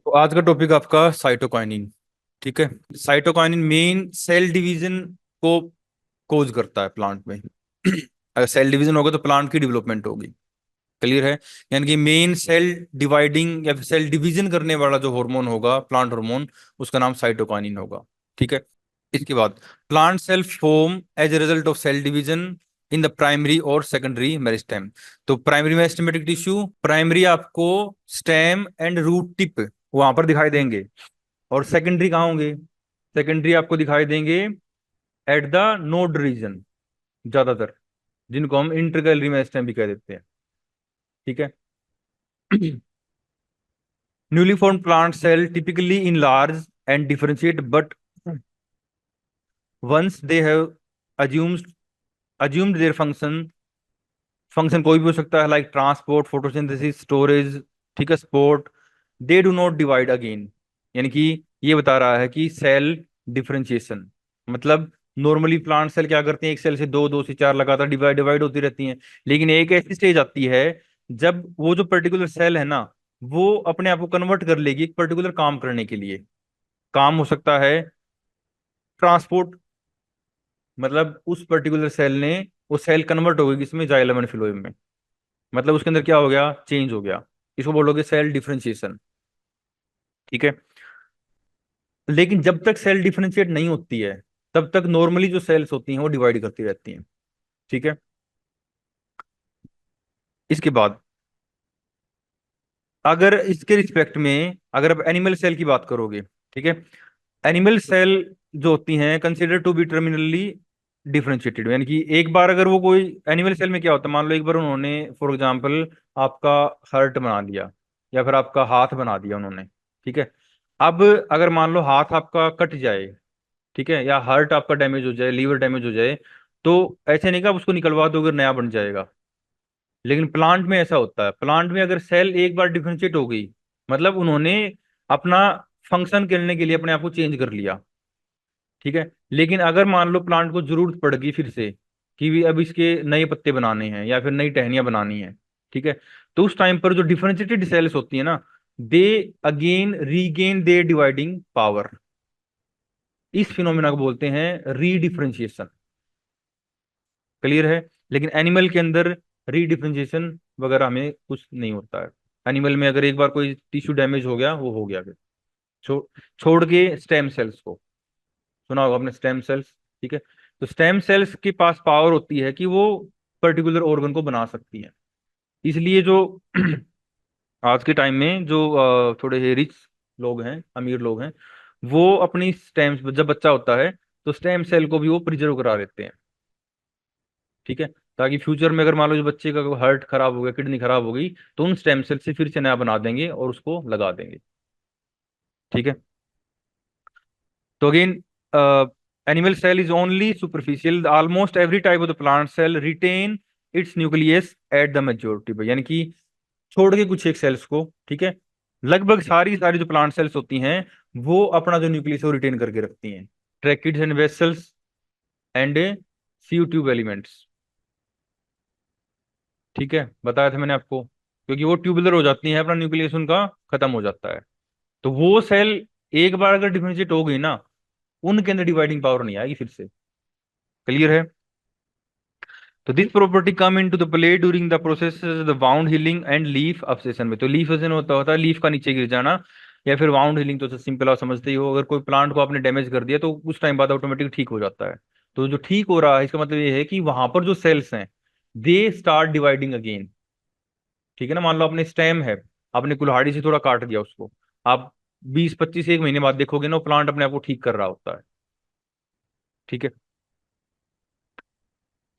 तो आज का टॉपिक आपका साइटोकाइनिन। ठीक है। साइटोकाइनिन मेन सेल डिवीजन को कोज करता है प्लांट में। अगर सेल डिवीजन होगा तो प्लांट की डेवलपमेंट होगी। क्लियर है। यानी कि मेन सेल डिवाइडिंग या फिर सेल डिवीजन करने वाला जो हार्मोन होगा, प्लांट हार्मोन, उसका नाम साइटोकाइनिन होगा। ठीक है। इसके बाद plant cell form as a result of cell division in the primary और सेकेंडरी मेरिस्टेम। तो प्राइमरी मेरिस्टेमेटिक टिश्यू, प्राइमरी आपको स्टेम एंड रूट टिप वहां पर दिखाई देंगे। और सेकेंडरी कहाँ होंगे? सेकेंडरी आपको दिखाई देंगे एट द नोड रीजन ज्यादातर, जिनको हम इंटरकैलरी मेरिस्टेम भी कह देते हैं। ठीक है। Newly formed plant cell typically enlarge and differentiate, but once they have assumed their function कोई भी हो सकता है, लाइक ट्रांसपोर्ट, फोटोसिंथेसिस, स्टोरेज। ठीक है, sport. They do not divide again. यानी कि ये बता रहा है कि सेल डिफरेंशिएशन मतलब नॉर्मली प्लांट सेल क्या करती हैं, एक सेल से दो, दो से चार लगातार डिवाइड डिवाइड होती रहती हैं। लेकिन एक ऐसी स्टेज आती है जब वो जो पर्टिकुलर सेल है ना, वो अपने आप को कन्वर्ट कर लेगी एक पर्टिकुलर काम करने के लिए। काम हो सकता है ट्रांसपोर्ट, मतलब उस पर्टिकुलर सेल ने, वो सेल कन्वर्ट हो गई किसमें, जाइलम एंड फिलोएम में। मतलब उसके अंदर क्या हो गया, चेंज हो गया। इसको बोलोगे सेल डिफरेंशिएशन। ठीक है। लेकिन जब तक सेल डिफरेंशिएट नहीं होती है, तब तक नॉर्मली जो सेल्स होती हैं वो डिवाइड करती रहती हैं। ठीक है। इसके बाद अगर इसके रिस्पेक्ट में अगर आप एनिमल सेल की बात करोगे, ठीक है, एनिमल सेल जो होती हैं consider to be terminally differentiated. यानी कि एक बार अगर वो कोई एनिमल सेल में क्या होता है, मान लो एक बार उन्होंने फॉर एग्जांपल आपका हार्ट बना दिया या फिर आपका हाथ बना दिया उन्होंने। ठीक है। अब अगर मान लो हाथ आपका कट जाए, ठीक है, या हार्ट आपका डैमेज हो जाए, लीवर डैमेज हो जाए, तो ऐसे नहीं कि आप उसको निकलवा दोगे नया बन जाएगा। लेकिन प्लांट में ऐसा होता है, प्लांट में अगर सेल एक बार डिफरेंशिएट हो गई, मतलब उन्होंने अपना फंक्शन करने के लिए अपने आप को चेंज कर लिया। ठीक है। लेकिन अगर मान लो प्लांट को जरूरत पड़ गई फिर से कि भी अब इसके नए पत्ते बनाने हैं या फिर नई टहनियां बनानी है, ठीक है, तो उस टाइम पर जो डिफरेंशिएटेड सेल्स होती है ना, they again regain they dividing power. इस फिनोमेना को बोलते हैं रीडिफरेंशिएशन। क्लियर है। लेकिन एनिमल के अंदर रीडिफरेंशिएशन वगैरह हमें कुछ नहीं होता है। एनिमल में अगर एक बार कोई टिश्यू डैमेज हो गया, वो हो गया फिर। छो, छोड़ के स्टेम सेल्स को, सुना होगा आपने स्टेम सेल्स। ठीक है। तो स्टेम सेल्स के पास पावर होती है कि वो पर्टिकुलर ऑर्गन को बना सकती है। इसलिए जो आज के टाइम में जो थोड़े रिच लोग हैं, अमीर लोग हैं, वो अपनी स्टेम, जब बच्चा होता है तो स्टेम सेल को भी वो प्रिजर्व करा देते हैं। ठीक है। ताकि फ्यूचर में अगर मान लो जो बच्चे का हार्ट खराब हो गया, किडनी खराब हो गई, तो उन स्टेम सेल से फिर से नया बना देंगे और उसको लगा देंगे। ठीक है। तो again animal cell is only superficial, almost every type of the plant cell retain its nucleus at the maturity पर। यानी कि छोड़ के कुछ एक सेल्स को, ठीक है, लगभग सारी सारी जो प्लांट सेल्स होती हैं वो अपना जो न्यूक्लियस है वो रिटेन करके रखती हैं। Tracheids and vessels and sieve tube elements. ठीक है, बताया था मैंने आपको, क्योंकि वो ट्यूबुलर हो जाती है, अपना न्यूक्लियस उनका खत्म हो जाता है। तो वो सेल एक बार अगर डिफरेंशिएट हो गई ना, उनके अंदर डिवाइडिंग पावर नहीं आएगी फिर से। क्लियर है। तो this property come into the play during the process the wound healing and leaf abscission में। तो लीफ अब्सेशन होता है लीफ का नीचे गिर जाना, या फिर वाउंड हीलिंग तो सिंपल आप समझते ही हो, अगर कोई प्लांट को आपने डैमेज कर दिया तो उस टाइम बाद ऑटोमेटिक ठीक हो जाता है। तो जो ठीक हो रहा है इसका मतलब ये है कि वहां पर जो सेल्स हैं दे स्टार्ट डिवाइडिंग अगेन। ठीक है ना, मान लो अपने स्टेम है, आपने कुल्हाड़ी से थोड़ा काट दिया उसको, आप 20-25 एक महीने बाद देखोगे ना, प्लांट अपने आप को ठीक कर रहा होता है। ठीक है।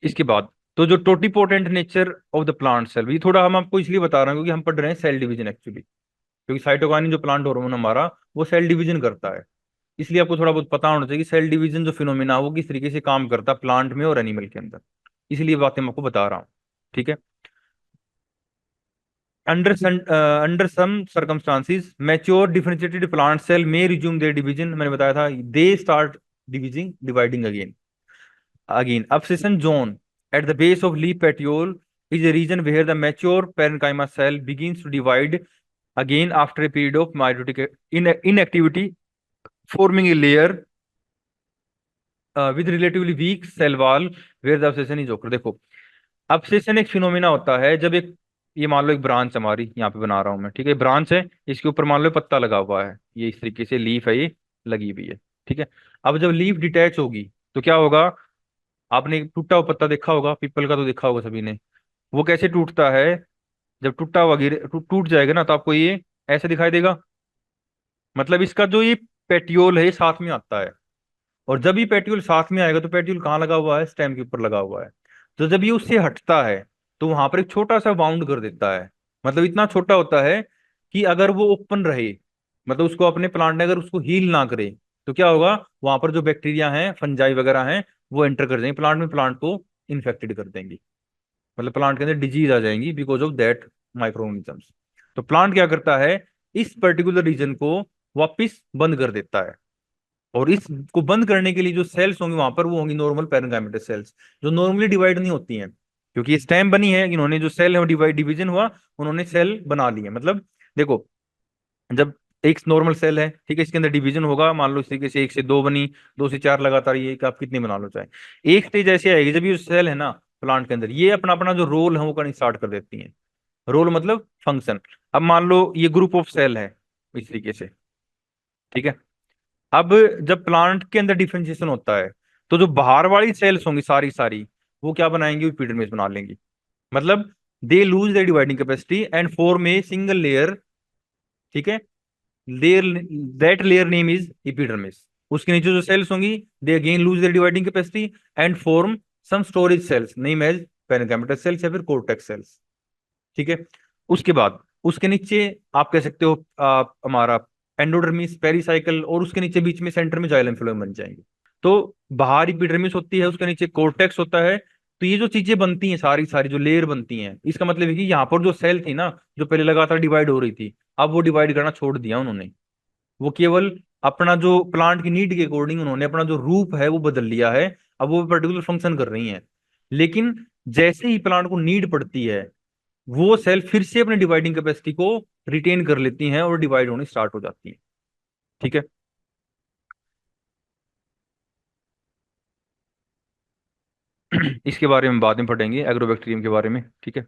इसके बाद तो जो totipotent nature of the plant cell, ये थोड़ा हम आपको इसलिए बता रहे हैं क्योंकि हम पढ़ रहे हैं सेल डिवीजन एक्चुअली। क्योंकि साइटोकाइनिन जो प्लांट हार्मोन हमारा, वो सेल डिवीजन करता है। इसलिए आपको थोड़ा बहुत पता होना चाहिए कि सेल डिवीजन जो फिनोमिना है वो किस तरीके से काम करता है प्लांट में और एनिमल के अंदर। इसलिए बातें मैं आपको बता रहा हूँ। ठीक है। Under some circumstances mature differentiated plant cell में रिज्यूम देयर डिवीजन। मैंने बताया था they start dividing again. Abscission zone at the base of leaf petiole is a region where the mature parenchyma cell begins to divide again after a period of mitotic inactivity, forming a layer with relatively weak cell wall where the abscission is occur. देखो, अब्सेशन एक phenomena होता है जब एक, ये मान लो एक branch हमारी यहाँ पे बना रहा हूँ मैं, ठीक है, ब्रांच है, इसके ऊपर मान लो पत्ता लगा हुआ है, ये इस तरीके से लीफ है, ये लगी हुई है, ठीक है। अब जब लीफ डिटैच होगी तो क्या होगा, आपने एक टूटा हुआ पत्ता देखा होगा, पीपल का तो देखा होगा सभी ने। वो कैसे टूटता है, जब टूटा हुआ गिर टूट जाएगा ना, तो आपको ये ऐसे दिखाई देगा। मतलब इसका जो ये पेटियोल है ये साथ में आता है, और जब ये पेट्यूल साथ में आएगा तो पेट्यूल कहाँ लगा हुआ है, स्टेम के ऊपर लगा हुआ है। तो जब ये उससे हटता है तो वहां पर एक छोटा सा बाउंड कर देता है, मतलब इतना छोटा होता है कि अगर वो ओपन रहे, मतलब उसको अपने प्लांट ने अगर उसको हील ना करे, तो क्या होगा, वहां पर जो बैक्टीरिया हैं, फंजाई वगैरह हैं, वो एंटर कर जाएंगे प्लांट में, प्लांट को इन्फेक्टेड कर देंगी, मतलब प्लांट के अंदर डिजीज आ जाएंगी because of that micro organisms. तो प्लांट क्या करता है, इस पर्टिकुलर रीजन को वापिस बंद कर देता है, और इसको बंद करने के लिए जो सेल्स होंगी वहां पर, वो होंगी नॉर्मल पैरेन्काइमेटस सेल्स, जो नॉर्मली डिवाइड नहीं होती हैं, क्योंकि स्टेम बनी है, इन्होंने जो सेल है डिवाइड डिवीजन हुआ, उन्होंने सेल बना लिए, मतलब देखो, जब एक नॉर्मल सेल है, ठीक है, इसके अंदर डिवीजन होगा, मान लो इस तरीके से एक से दो बनी, दो से चार, लगातार ये कि आप कितनी बना लो चाहे, एक स्टेज ऐसी आएगी जब ये सेल है ना प्लांट के अंदर, ये अपना अपना जो रोल है वो करना स्टार्ट कर देती है। रोल मतलब फंक्शन। अब मान लो ये ग्रुप ऑफ सेल है इस तरीके से, ठीक है। अब जब प्लांट के अंदर डिफरेंशिएशन होता है, तो जो बाहर वाली सेल्स होंगी सारी सारी, वो क्या बनाएंगी, एपिडर्मिस बना लेंगी, मतलब they lose their dividing capacity and form a single layer, ठीक है, layer, that layer name is epidermis. उसके नीचे जो सेल्स होंगी, they again lose their dividing capacity and form some storage cells name as parenchymatous cells या फिर cortex sales, ठीक है। उसके बाद उसके नीचे आप कह सकते हो हमारा एंडोडर्मिस, पेरिसाइकल, और उसके नीचे बीच में सेंटर में जाइलम फिलोएम बन जाएंगे। तो बाहर एपिडर्मिस होती है, उसके नीचे कोर्टेक्स होता है। तो ये जो चीजें बनती हैं सारी सारी जो लेयर बनती हैं, इसका मतलब है कि यहाँ पर जो सेल थी ना, जो पहले लगातार डिवाइड हो रही थी, अब वो डिवाइड करना छोड़ दिया उन्होंने। वो केवल अपना जो प्लांट की नीड के अकॉर्डिंग उन्होंने अपना जो रूप है वो बदल लिया है, अब वो पर्टिकुलर फंक्शन कर रही हैं। लेकिन जैसे ही प्लांट को नीड पड़ती है, वो सेल फिर से अपने डिवाइडिंग कैपेसिटी को रिटेन कर लेती हैं और डिवाइड होनी स्टार्ट हो जाती हैं, ठीक है। इसके बारे में बाद में पढ़ेंगे, एग्रोबैक्टीरियम के बारे में, ठीक है।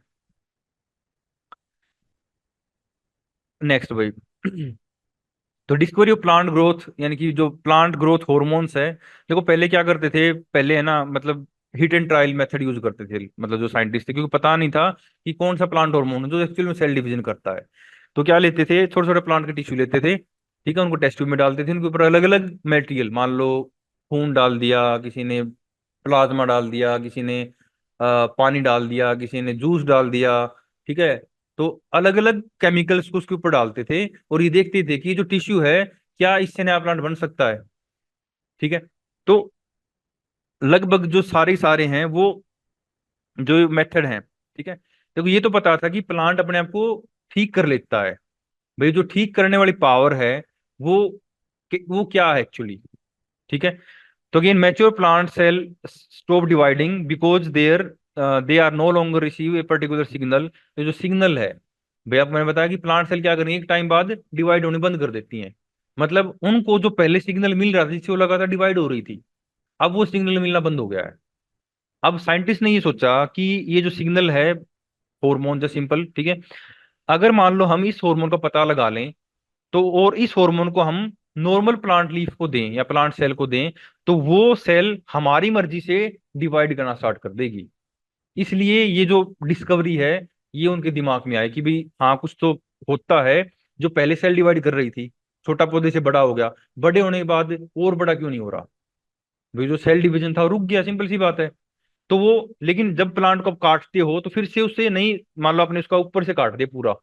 नेक्स्ट भाई, तो डिस्कवरी ऑफ प्लांट ग्रोथ, यानी कि जो प्लांट ग्रोथ हॉर्मोन्स है। देखो पहले क्या करते थे, पहले है ना, मतलब hit and trial method use करते थे, मतलब जो साइंटिस्ट थे, क्योंकि पता नहीं था कि कौन सा प्लांट हार्मोन है जो एक्चुअल में सेल डिवीजन करता है। तो क्या लेते थे, छोटे छोटे प्लांट के टिश्यू लेते थे, ठीक है, उनको टेस्ट ट्यूब में डालते थे, उनके ऊपर अलग अलग मटेरियल, मान लो खून डाल दिया किसी ने, प्लाज्मा डाल दिया किसी ने, पानी डाल दिया किसी ने, जूस डाल दिया, ठीक है। तो अलग अलग केमिकल्स को उसके ऊपर डालते थे, और ये देखते थे कि ये जो टिश्यू है, क्या इससे नया प्लांट बन सकता है, ठीक है। तो लगभग जो सारे सारे हैं वो जो मेथड हैं, ठीक है, देखो ये तो पता था कि प्लांट अपने आप को ठीक कर लेता है, भाई जो ठीक करने वाली पावर है वो वो क्या है एक्चुअली, ठीक है। तो again mature plant cell stop dividing because their they are no longer receive a particular signal. तो जो सिग्नल है, भाई आप, मैंने बताया कि प्लांट सेल क्या करेंगे, एक टाइम बाद डिवाइड होने बंद कर देती हैं, मतलब उनको जो पहले सिग्नल मिल रहा था जिससे वो लगातार डिवाइड हो रही थी, अब वो सिग्नल मिलना बंद हो गया है। अब साइंटिस्ट ने ये सोचा कि ये जो सिग्नल है, हार्मोन जो सिंपल, ठीक है, अगर मान लो हम इस हार्मोन का पता लगा लें, तो और इस हार्मोन को हम नॉर्मल प्लांट लीफ को दें या प्लांट सेल को दें, तो वो सेल हमारी मर्जी से डिवाइड करना स्टार्ट कर देगी। इसलिए ये जो डिस्कवरी है, ये उनके दिमाग में आया कि भाई हाँ कुछ तो होता है, जो पहले सेल डिवाइड कर रही थी, छोटा पौधे से बड़ा हो गया, बड़े होने के बाद और बड़ा क्यों नहीं हो रहा, भाई जो सेल डिवीजन था वो रुक गया, सिंपल सी बात है। तो वो, लेकिन जब प्लांट को आप काटते हो तो फिर से उससे नहीं, मान लो आपने उसका ऊपर से काट दिया पूरा,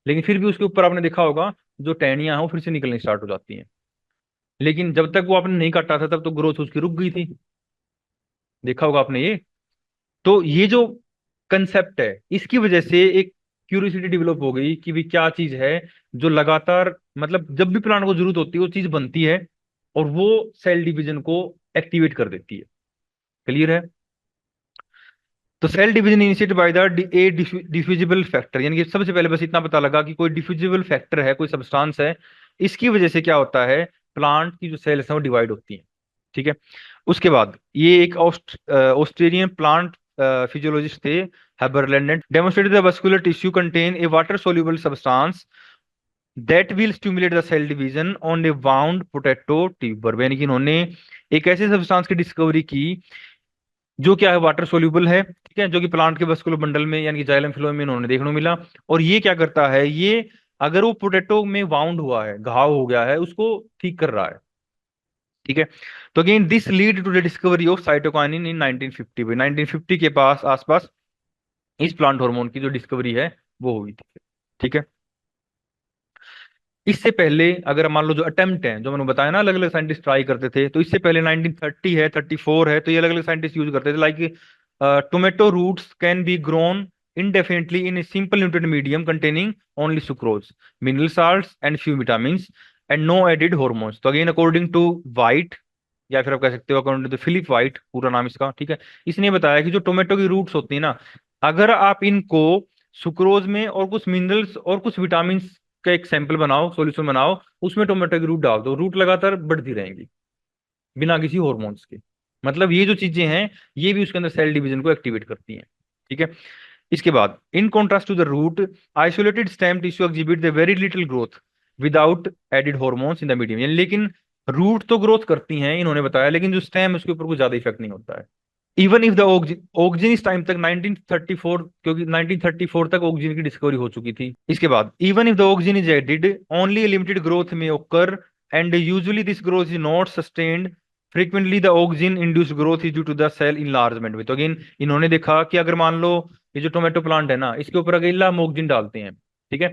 लेकिन फिर भी उसके ऊपर आपने देखा होगा जो टहनियां हैं वो फिर से निकलनी स्टार्ट हो जाती हैं। लेकिन जब तक वो आपने नहीं काटा था तब तो ग्रोथ उसकी रुक गई थी, देखा होगा आपने ये। तो ये जो कंसेप्ट है, इसकी वजह से एक क्यूरियोसिटी डेवलप हो गई कि भी क्या चीज है जो लगातार, मतलब जब भी प्लांट को जरूरत होती है वो चीज बनती है, और वो सेल डिवीजन को एक्टिवेट कर देती है। क्लियर है। तो cell division initiated by the a diffusible factor, यानी कि सबसे पहले बस इतना पता लगा कि कोई डिफ्यूजिबल फैक्टर है, कोई सब्सटेंस है, इसकी वजह से क्या होता है, प्लांट की जो सेल्स हैं वो डिवाइड होती हैं। ठीक है। उसके बाद ये एक ऑस्ट्रेलियन प्लांट फिजियोलॉजिस्ट थे, Haberlandt, demonstrated the vascular tissue contain a water soluble substance that will stimulate the cell division on a bound potato tuber, यानी कि इन्होंने एक ऐसे सब्सटेंस की डिस्कवरी की जो क्या है, वाटर सोल्यूबल है, ठीक है, जो कि प्लांट के वस्कुलर बंडल में यानी कि जाइलम फिलोएम में इन्होंने देखने को मिला। और ये क्या करता है, ये अगर वो पोटैटो में वाउंड हुआ है, घाव हो गया है, उसको ठीक कर रहा है। ठीक है। तो again this lead to the discovery of cytokinin in 1950 में, 1950 के पास आसपास इस प्लांट हार्मोन की जो डिस्कवरी है वो हुई थी। ठीक है। इससे पहले अगर मान लो जो अटेम्प्ट है, जो मैंने बताया ना अलग अलग साइंटिस्ट ट्राई करते थे, तो इससे पहले 1930 है, 34 है, तो ये अलग अलग साइंटिस्ट यूज करते थे, like tomato roots can be grown indefinitely in a simple nutrient medium containing only sucrose, mineral salts and few vitamins and no added hormones। तो अगेन अकॉर्डिंग टू वाइट, या फिर आप कह सकते हो अकॉर्डिंग टू फिलिप वाइट, पूरा नाम इसका, ठीक है, इसने बताया कि जो टोमेटो की रूट्स होती है ना, अगर आप इनको सुक्रोज में और कुछ मिनरल्स और कुछ विटामिन का एक सैंपल बनाओ, सॉल्यूशन बनाओ, उसमें टोमेटो की रूट डाल दो, रूट लगातार बढ़ती रहेंगी बिना किसी हॉर्मोन्स के। मतलब ये जो चीजें हैं, ये भी उसके अंदर सेल डिवीजन को एक्टिवेट करती हैं। ठीक है। इसके बाद in contrast to the root, isolated stem tissue exhibit the very little growth without added hormones in the medium, लेकिन रूट तो ग्रोथ करती हैं इन्होंने बताया, लेकिन जो स्टेम उसके ऊपर कुछ ज्यादा इफेक्ट नहीं होता है। इवन इफ द ऑक्जिन इस टाइम तक 1934, क्योंकि 1934 तक ऑक्जिन की डिस्कवरी हो चुकी थी। इसके बाद even if the auxin is added only limited growth में occur and usually this growth is not sustained frequently, the auxin induced growth is due to the cell enlargement में। तो अगेन इन्होंने देखा कि अगर मान लो ये जो टोमेटो प्लांट है ना, इसके ऊपर अकेला हम ऑक्जिन डालते हैं, ठीक है,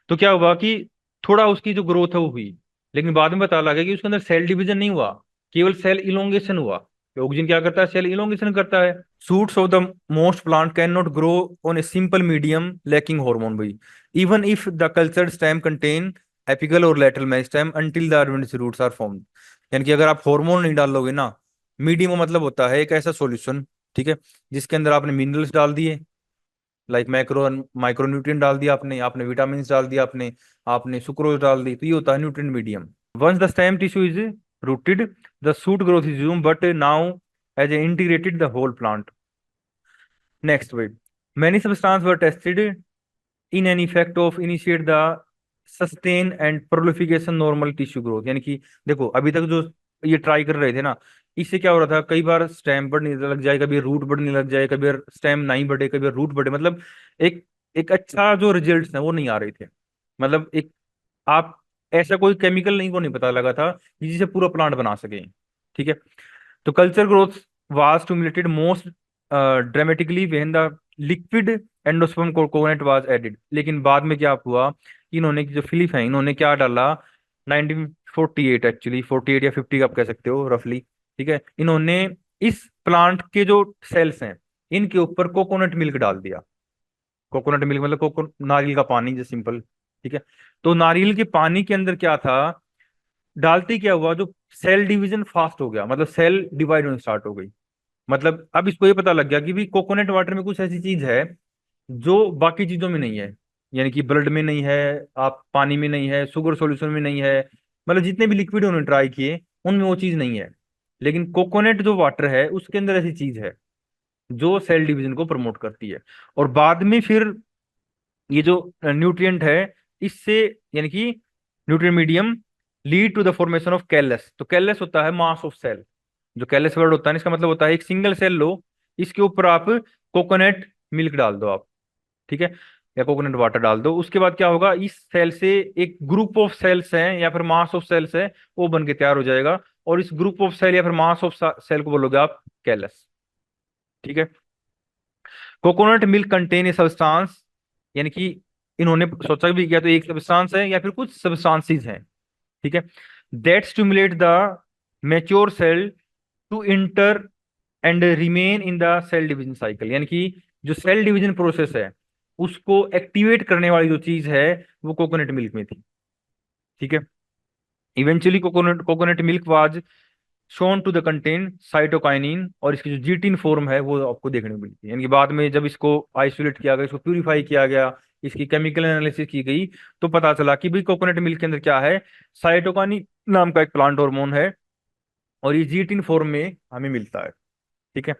तो क्या हुआ कि थोड़ा उसकी जो ग्रोथ है वो हुई, लेकिन बाद में पता लगा कि उसके अंदर सेल डिवीजन नहीं हुआ, केवल सेल इलोंगेशन हुआ। ऑक्सीजन क्या करता है, सेल इलोंगेशन करता है। Shoots of the most plant can not grow on a simple medium lacking hormone भाई, even if the cultured stem contain apical और lateral meristem until the adventitious roots are formed. यानी कि अगर आप hormone नहीं डालोगे ना, मीडियम मतलब होता है एक ऐसा सॉल्यूशन, ठीक है, जिसके अंदर आपने मिनरल्स डाल दिए, लाइक मैक्रो माइक्रो न्यूट्रिएंट डाल दिया आपने, आपने विटामिन डाल दिया आपने, आपने सुक्रोज डाल दी, तो ये होता है nutrient medium. Once the stem tissue is rooted, the shoot growth is resumed, but now as a integrated the whole plant. Next way, many substances were tested in an effect of initiate the sustain and proliferation normal tissue growth, यानी कि देखो अभी तक जो ये try कर रहे थे ना, इससे क्या हो रहा था, कई बार स्टेम बढ़ने लग जाए, कभी रूट बढ़ने लग जाए, कभी स्टेम नहीं बढ़े, कभी रूट बढ़े, मतलब एक एक अच्छा जो रिजल्ट्स है वो नहीं आ रहे थे। मतलब एक आप ऐसा कोई केमिकल नहीं को नहीं पता लगा था कि जिसे पूरा प्लांट बना सके। ठीक है। तो culture growth was stimulated most dramatically when the liquid endosperm coconut was added, लेकिन बाद में क्या हुआ कि इन्होंने जो फिलिप है इन्होंने क्या डाला, 1948 एक्चुअली, 48 या 50 आप कह सकते हो रफली, ठीक है, इन्होंने इस प्लांट के जो सेल्स हैं इनके ऊपर कोकोनट मिल्क डाल दिया। कोकोनट मिल्क मतलब नारियल का पानी, जो सिंपल, ठीक है। तो नारियल के पानी के अंदर क्या था, डालते क्या हुआ, जो सेल डिवीजन फास्ट हो गया, मतलब सेल डिवाइड होने स्टार्ट हो गई। मतलब अब इसको ये पता लग गया कि भी कोकोनट वाटर में कुछ ऐसी चीज है जो बाकी चीजों में नहीं है, यानी कि ब्लड में नहीं है, आप पानी में नहीं है, शुगर सॉल्यूशन में नहीं है, मतलब जितने भी लिक्विड उन्होंने ट्राई किए उनमें वो चीज नहीं है, लेकिन कोकोनट जो वाटर है उसके अंदर ऐसी चीज है जो सेल डिवीजन को प्रमोट करती है। और बाद में फिर ये जो न्यूट्रिएंट है इससे, यानी कि nutrient medium lead to the formation of callus. तो कैलस होता है मास ऑफ सेल, जो कैलस वर्ड होता है इसका मतलब होता है एक सिंगल सेल लो, इसके ऊपर आप कोकोनट मिल्क डाल दो आप, ठीक है, या कोकोनट वाटर डाल दो, उसके बाद क्या होगा, इस सेल से एक ग्रुप ऑफ सेल्स हैं या फिर मास ऑफ सेल्स है वो बन के तैयार हो जाएगा, और इस ग्रुप ऑफ सेल या फिर मास ऑफ सेल को बोलोगे आप कैलस। ठीक है। Coconut milk contain a substance, यानी कि इन्होंने सोचा भी किया तो एक सब्सटेंस है या फिर कुछ सब्सटेंसेस हैं, ठीक है, that stimulate the mature cell to enter and remain in the cell division cycle, यानी कि जो सेल डिवीजन प्रोसेस है उसको एक्टिवेट करने वाली जो चीज है वो कोकोनट मिल्क में थी। ठीक है। Eventually coconut coconut milk was shown to the content cytokinin, और इसकी जो जीटिन फॉर्म है वो आपको देखने को मिलती है। यानी कि बाद में जब इसको आइसोलेट किया गया, इसको प्यूरिफाई किया गया, इसकी केमिकल एनालिसिस की गई, तो पता चला कि भाई कोकोनट मिल्क के अंदर क्या है, साइटोकाइनिन नाम का एक प्लांट हार्मोन है, और ये जीटिन फॉर्म में हमें मिलता है। ठीक है।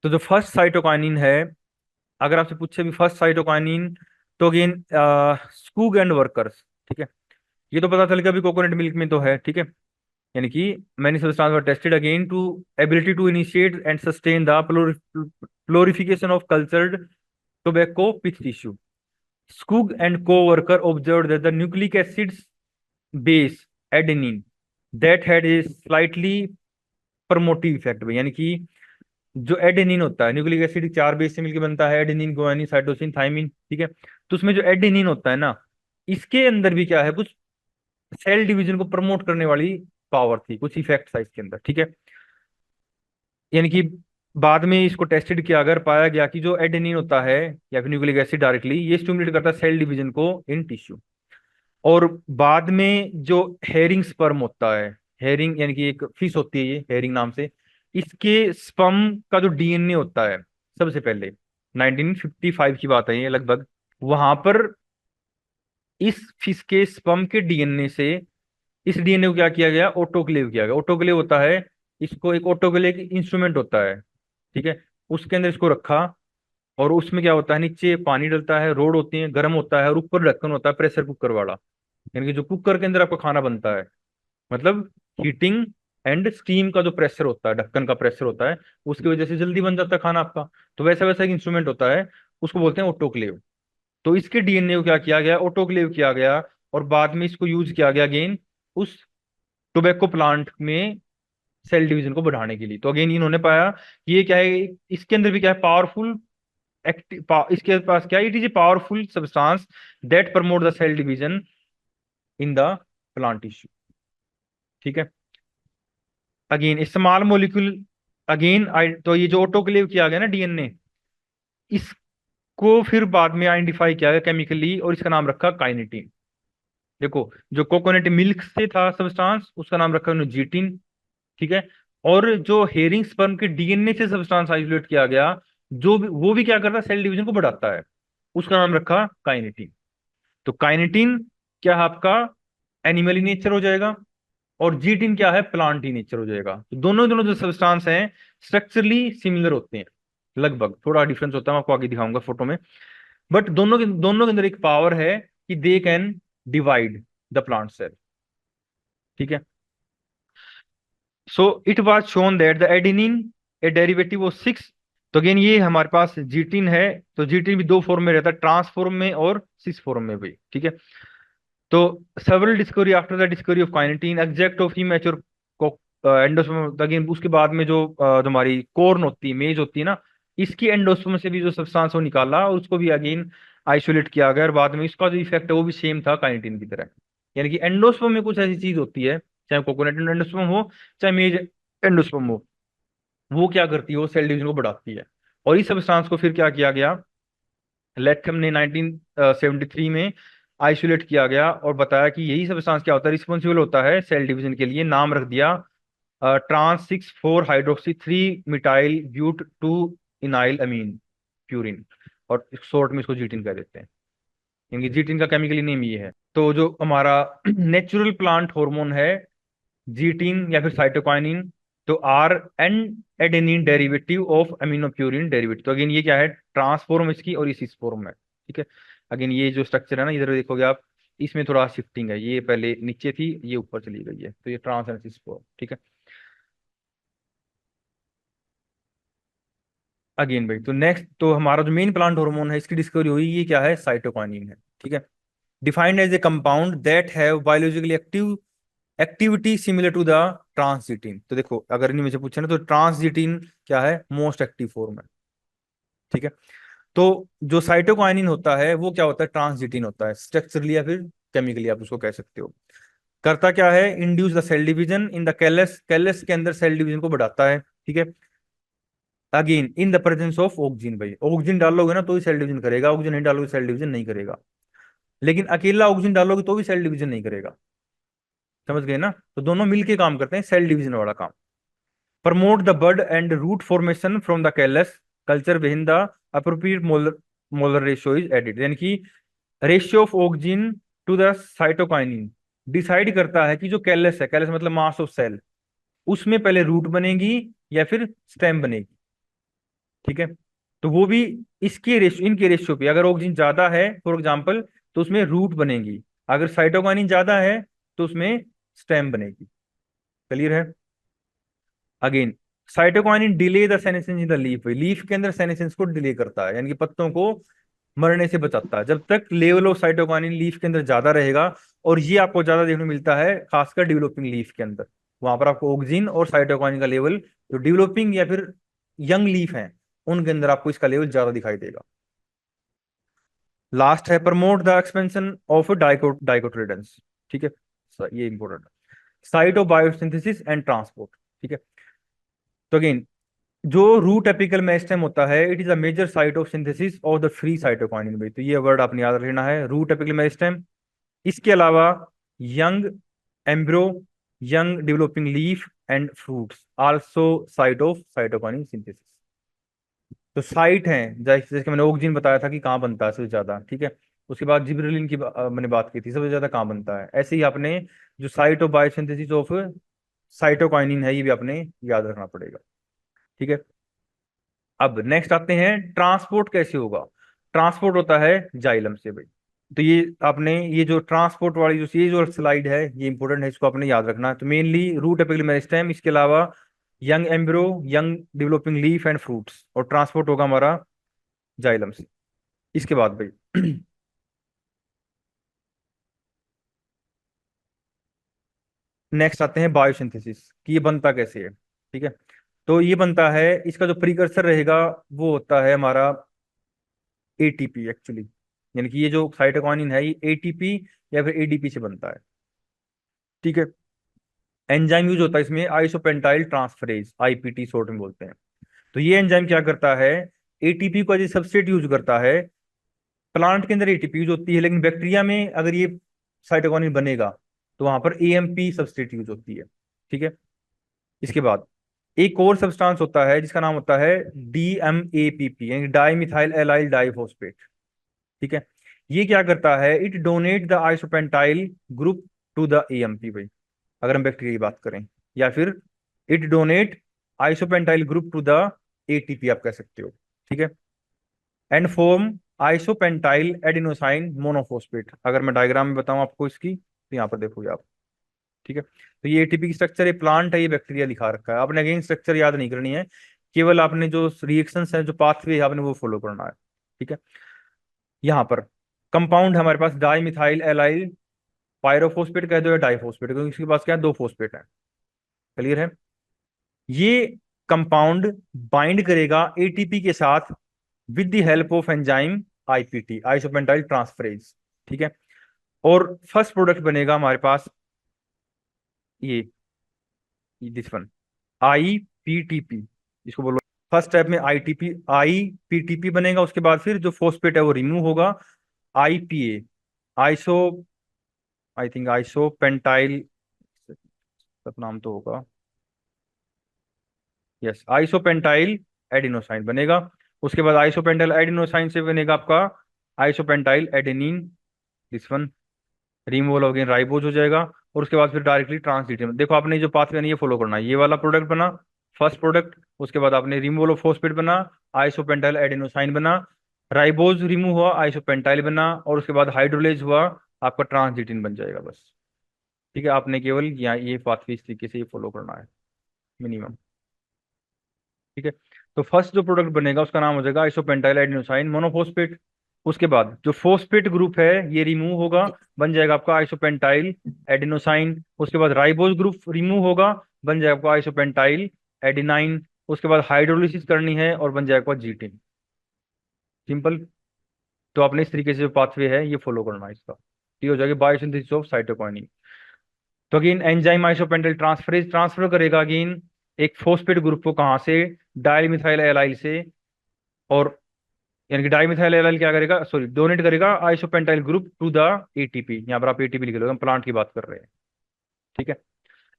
तो जो फर्स्ट साइटोकाइनिन है, अगर आपसे पूछे भी फर्स्ट साइटोकाइनिन, तो अगेन स्कूग एंड वर्कर्स। ठीक है। ये तो पता चल गया अभी कोकोनट मिल्क में तो है। ठीक है। यानी कि many substance were tested again to ability to initiate and sustain the proliferation of cultured tobacco pith tissue. Skoog and coworker observe that the nucleic acids base adenine that had a slightly promotive effect. यानी कि जो adenine होता है, nucleic acid चार base से मिलकर बनता है, एडेनिन, गुआनिन, साइटोसिन, थाइमिन। ठीक है। तो उसमें जो एडेनिन होता है ना, इसके अंदर भी क्या है, कुछ सेल डिवीजन को प्रमोट करने वाली पावर थी, कुछ इफेक्ट था इसके अंदर। ठीक है। यानी कि बाद में इसको टेस्टेड किया, अगर पाया गया कि जो एडेनिन होता है या फिर न्यूक्लिक एसिड डायरेक्टली ये स्टिमुलेट करता है सेल डिवीजन को इन टिश्यू। और बाद में जो हेरिंग स्पर्म होता है, हेरिंग यानी कि एक फिश होती है ये हेरिंग नाम से, इसके स्पर्म का जो डीएनए होता है, सबसे पहले 1955 की बात है ये लगभग, वहां पर इस फिश के स्पर्म के डीएनए से इस डीएनए को क्या किया गया, ऑटोक्लेव किया गया। ऑटोक्लेव होता है, इसको एक ऑटोक्लेव इंस्ट्रूमेंट होता है। ठीक है। उसके अंदर इसको रखा, और उसमें क्या होता है, नीचे पानी डलता है, रोड होती है, गर्म होता है, और ऊपर ढक्कन होता है प्रेशर कुकर वाला। यानी कि जो कुकर के अंदर आपका खाना बनता है, मतलब हीटिंग एंड स्टीम का जो प्रेशर होता है, ढक्कन का प्रेशर होता है, उसकी वजह से जल्दी बन जाता है खाना आपका। तो वैसा वैसा एक इंस्ट्रूमेंट होता है, उसको बोलते हैं ऑटोक्लेव। तो इसके डीएनए को क्या किया गया, ऑटोक्लेव किया गया, और बाद में इसको यूज किया गया अगेन उस टोबैको प्लांट में सेल डिवीजन को बढ़ाने के लिए। तो अगेन इन्होंने पाया कि ये क्या है, इसके अंदर भी क्या है, पावरफुल एक्टिव, इसके पास क्या है, it is a powerful substance that promote the cell division in the plant tissue. ठीक है। अगेन स्मॉल मोलिक्यूल, अगेन तो ये जो ऑटोक्लेव किया गया ना डीएनए, इसको फिर बाद में आइडेंटिफाई किया गया केमिकली, और इसका नाम रखा काइनेटिन। देखो, जो कोकोनट मिल्क से था सब्सटेंस, उसका नाम रखा उन्होंने जीटिन। ठीक है। और जो हेरिंग स्पर्म के डीएनए से सब्सटेंस आइसोलेट किया गया, वो भी क्या करता है, सेल डिवीजन को बढ़ाता है, उसका नाम रखा काइनेटिन। तो काइनेटिन क्या है आपका, एनिमल इन नेचर हो जाएगा, और जीटिन क्या है, प्लांट इन नेचर हो जाएगा। तो दोनों दोनों जो सब्सटेंस हैं स्ट्रक्चरली सिमिलर होते हैं, लगभग, थोड़ा डिफरेंस होता है, मैं आपको आगे दिखाऊंगा फोटो में। बट दोनों के अंदर एक पावर है कि they can divide the plant cell. ठीक है। So it was shown that the adenine a derivative of six. तो अगेन ये हमारे पास जीटिन है, तो जीटिन भी दो फॉर्म में रहता है, ट्रांस फॉर्म में और सिस फॉर्म में भी। ठीक है। तो several discovery after the discovery of kinetin exact of immature endosperm, again उसके बाद में जो हमारी कॉर्न होती है, मेज होती है ना, इसकी एंडोस्पर्म से भी जो सब्सटेंस वो निकाला, और उसको भी अगेन आइसोलेट किया गया, और बाद में इसका जो इफेक्ट है वो भी सेम था काइनेटीन की तरह। यानी कि एंडोस्पर्म में कुछ ऐसी चीज होती है, चाहे कोकोनट एंडोस्पर्म हो, चाहे मेज एंडोस्पर्म हो, वो क्या करती है, वो सेल डिवीजन को बढ़ाती है। और इस सब्सटेंस को फिर क्या किया गया, लेथम ने 1973 में आइसोलेट किया गया, और बताया कि यही सब्सटेंस क्या होता है, रिस्पॉन्सिबल होता है सेल डिवीजन के लिए। नाम रख दिया trans 6,4 hydroxy 3 methyl but 2 enyl amino purine, और शॉर्ट में इसको जीटिन कह देते हैं, क्योंकि जीटिन का केमिकली नेम ये है। तो जो हमारा नेचुरल प्लांट हार्मोन है, जीटीन या फिर साइटोकाइनिन, तो are an adenine derivative of aminopurine derivative. तो अगेन ये क्या है, ट्रांसफॉर्म इसकी, और इस फॉर्म है। ठीक है। अगेन ये जो स्ट्रक्चर है ना, इधर देखोगे आप, इसमें थोड़ा शिफ्टिंग है, ये पहले नीचे थी, ये ऊपर चली गई है, तो ये ट्रांस एंड सिस फॉर्म। ठीक है। अगेन भाई, तो नेक्स्ट, तो हमारा जो मेन प्लांट हार्मोन है, इसकी डिस्कवरी हुई, ये क्या है, साइटोकाइनिन है। ठीक है। Defined as a compound that have biologically active activity similar to the trans zeatin. तो देखो, अगर इनमें से पूछे ना, तो ट्रांसजीटिन क्या है, मोस्ट एक्टिव फॉर्म है। ठीक है। तो जो साइटोकाइनिन होता है वो क्या होता है, ट्रांसजीटिन होता है, स्ट्रक्चरली या फिर केमिकली आप उसको कह सकते हो। करता क्या है, induce the cell division in the callus, callus के अंदर सेल डिवीजन को बढ़ाता है। ठीक है। Again in the presence of oxygen, भाई ऑक्सीजन डालोगे ना तो ही सेल डिवीजन करेगा, ऑक्सीजन नहीं डालोगे सेल डिवीजन नहीं करेगा। लेकिन अकेला ऑक्सीजन डालोगे तो भी सेल डिवीजन नहीं करेगा। समझ गए ना? तो दोनों मिलके काम करते हैं सेल डिवीजन वाला काम। Promote the bud and root formation from the callus culture with the appropriate molar molar ratio is added, यानी कि ratio of oxygen to the cytokinin decide करता है कि जो कैलस है, कैलस मतलब मास ऑफ सेल, उसमें पहले रूट बनेगी या फिर स्टेम बनेगी। ठीक है? तो वो भी इसके रेशियो, इनके रेशियो पे, अगर ऑक्सीजन ज्यादा है फॉर एग्जांपल तो उसमें रूट बनेगी, अगर साइटोकाइनिन ज्यादा है तो उसमें स्टेम बनेगी। क्लियर है? Again, cytokinin delay the senescence in the leaf, leaf के अंदर सेनेसेंस को डिले करता है, यानी कि पत्तों को मरने से बचाता है। जब तक लेवल ऑफ साइटोकाइनिन लीफ के अंदर ज्यादा रहेगा, और ये आपको ज्यादा देखने को मिलता है खासकर डेवलपिंग लीफ के अंदर, वहां पर आपको ऑक्सीजन और साइटोकाइनिन का लेवल, जो डेवलपिंग या फिर यंग लीफ है उनके अंदर आपको इसका लेवल ज्यादा दिखाई देगा। लास्ट है promote the expansion of dicotyledons. ठीक है? ये इंपॉर्टेंट है। Site of biosynthesis and transport. ठीक है? तो अगेन, जो रूट एपिकल मेरिस्टेम होता है, it is a major site of synthesis of the free cytokinin. भाई तो ये वर्ड आपने याद रखना है, रूट एपिकल मेरिस्टेम। इसके अलावा young एम्ब्रो, young developing leaf and fruits also site of cytokinin synthesis. तो साइट है, जैसे जैसे कि मैंने ऑक्सीजन बताया था कि कहाँ बनता है सबसे ज्यादा। ठीक है? उसके बाद जिबरेलिन की मैंने बात की थी सबसे ज्यादा कहाँ बनता है। ऐसे ही आपने जो site of biosynthesis of cytokinin है, ये भी आपने याद रखना पड़ेगा। ठीक है? अब नेक्स्ट आते हैं, ट्रांसपोर्ट कैसे होगा। ट्रांसपोर्ट होता है जाइलम से भाई। तो ये आपने, ये जो ट्रांसपोर्ट वाली जो ये जो स्लाइड है ये इंपॉर्टेंट है, इसको आपने याद रखना है। तो मेनली रूट एपिकल मेरिस्टेम, इसके अलावा young एम्ब्रो, young developing leaf and fruits, और ट्रांसपोर्ट होगा हमारा जाइलम से। इसके बाद भाई नेक्स्ट आते हैं बायोसिंथेसिस, कि ये बनता कैसे है। ठीक है? तो ये बनता है, इसका जो प्रीकर्सर रहेगा वो होता है हमारा एटीपी एक्चुअली, यानी कि ये जो साइटोकाइनिन है ये एटीपी या फिर एडीपी से बनता है। ठीक है? एंजाइम यूज होता है इसमें आइसोपेंटाइल ट्रांसफरेज, आईपीटी शॉर्ट में बोलते हैं। तो ये एंजाइम क्या करता है, एटीपी को एज सबस्ट्रेट यूज करता है। प्लांट के अंदर एटीपी यूज होती है, लेकिन बैक्टीरिया में अगर ये साइटोकाइनिन बनेगा तो वहां पर एएमपी सबस्ट्रेट यूज होती है। ठीक है? इसके बाद एक और सब्सटेंस होता है जिसका नाम होता है डीएमएपीपी, यानी डाई मिथाइल एलाइल डाइफॉस्फेट। ठीक है? ये क्या करता है, it donate the isopentyl group to the AMP भाई, अगर हम बैक्टीरिया की बात करें, या फिर it donate isopentyl group to the ATP आप कह सकते हो। ठीक है? And form isopentyl adenosine monophosphate. अगर मैं डायग्राम में बताऊं आपको इसकी, तो यहाँ पर देखोगे आप। ठीक है? तो ये एटीपी की स्ट्रक्चर, ये प्लांट है, ये बैक्टीरिया दिखा रखा है आपने। अगेन स्ट्रक्चर याद नहीं करनी है, केवल आपने जो रिएक्शंस है, जो पाथवे है, आपने वो फॉलो करना है। ठीक है? यहाँ पर कंपाउंड हमारे पास डाई मिथाइल एलाइल पायरोफोस्फेट कह दो या डाइफोस्फेट, क्योंकि इसके पास क्या है, दो फोस्फेट है। क्लियर है? ये कंपाउंड बाइंड करेगा एटीपी के साथ with the help of enzyme IPT, isopentyl transferase. ठीक है? और फर्स्ट प्रोडक्ट बनेगा हमारे पास ये, दिस वन, आईपीटीपी, इसको बोलो। फर्स्ट स्टेप में आईटीपी आईपीटीपी बनेगा, उसके बाद फिर जो फोस्फेट है वो रिमूव होगा, IPA, iso, I think iso pentyl, सब नाम तो होगा, यस, आइसोपेंटाइल एडिनोसाइन बनेगा। उसके बाद आइसोपेंटाइल एडिनोसाइन से बनेगा आपका isopentyl adenine, this one, removal again ribose हो जाएगा। और उसके बाद फिर डायरेक्टली ट्रांसलेशन, देखो आपने जो पाथवे नहीं ये फॉलो करना है, ये वाला प्रोडक्ट बना फर्स्ट प्रोडक्ट, उसके बाद आपने रिमूवल ऑफ फॉस्फेट बना, आइसोपेंटाइल एडेनोसाइन बना, राइबोज रिमूव हुआ, आइसोपेंटाइल बना, और उसके बाद हाइड्रोलेज हुआ, आपका ट्रांसजीटिन बन जाएगा बस। ठीक है? आपने केवल यहाँ ये पाथवे इस तरीके से ही फॉलो करना है मिनिमम। ठीक है? तो फर्स्ट जो प्रोडक्ट बनेगा उसका नाम हो जाएगा आइसोपेंटाइल एडिनोसाइन मोनोफॉस्फेट। उसके बाद जो फोस्फेट ग्रुप है ये रिमूव होगा, बन जाएगा आपका आइसोपेंटाइल एडिनोसाइन। उसके बाद राइबोज ग्रुप रिमूव होगा, बन जाएगा आपका आइसोपेंटाइल एडिनाइन। उसके बाद हाइड्रोलिसिस करनी है और बन जाएगा जीटिन। सिंपल। तो आपने इस तरीके से जो पाथवे है ये फॉलो करना है इसका। ठीक हो जाएगी बायोसिंथेसिस ऑफ साइटोकाइनिन। तो again enzyme isopentyl transferase transfer करेगा अगेन एक फोस्फेट ग्रुप को, कहाँ से, डाई मिथाइल एलाइल से, और यानी कि डाइमिथाइल एलाइल क्या करेगा, सॉरी, डोनेट करेगा isopentyl group to the ATP. यहाँ पर आप एटीपी लिख लो, हम प्लांट की बात कर रहे हैं। ठीक है।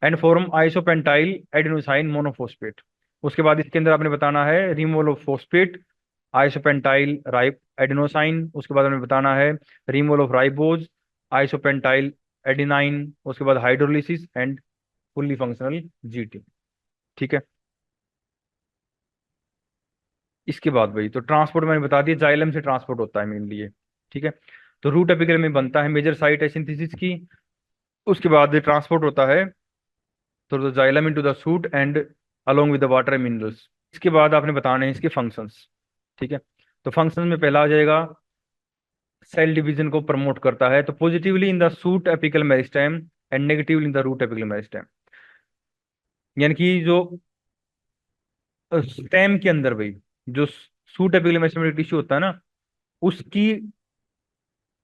And form isopentenyl adenosine monophosphate. उसके बाद इसके अंदर आपने बताना है removal of phosphate, isopentenyl ribo adenosine. उसके बाद हमें बताना है removal of ribose, isopentenyl adenine. उसके बाद hydrolysis and fully functional zeatin. ठीक है। इसके बाद भाई तो ट्रांसपोर्ट मैंने बता दिया, जाइलम से ट्रांसपोर्ट होता है मेनली ये। ठीक है। तो रूट एपिकल में बनता है, मेजर साइट है सिंथेसिस की। उसके बाद ट्रांसपोर्ट होता है तो the xylem into the suit and along with the water minerals. इसके बाद आपने बताने हैं इसके फंक्शंस। ठीक है। तो फंक्शन में पहला आ जाएगा सेल डिवीजन को प्रमोट करता है, तो positively in the shoot apical meristem and negatively in the root apical meristem. यानी कि जो स्टेम के अंदर भाई जो सूट एपिकल मेरिस्टेम टिश्यू होता है ना, उसकी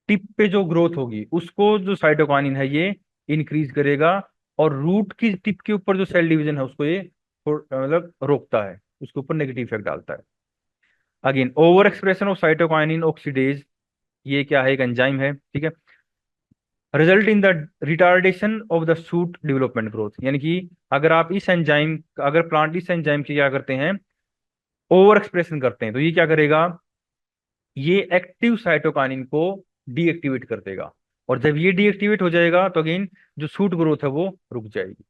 टिप पे जो ग्रोथ होगी उसको जो साइटोकाइनिन है ये इंक्रीज करेगा, और रूट की टिप के ऊपर जो सेल डिवीजन है उसको ये मतलब रोकता है, उसके ऊपर नेगेटिव इफेक्ट डालता है। Again over expression of cytokinin oxidase, ये क्या है, एक एंजाइम है। ठीक है। Result in the retardation of the suit development growth. यानी कि अगर आप इस एंजाइम, अगर प्लांट इस एंजाइम की क्या करते हैं, ओवर एक्सप्रेशन करते हैं, तो ये क्या करेगा, ये एक्टिव साइटोकाइनिन को डीएक्टिवेट कर देगा। और जब ये डीएक्टिवेट हो जाएगा तो अगेन जो सूट ग्रोथ है वो रुक जाएगी।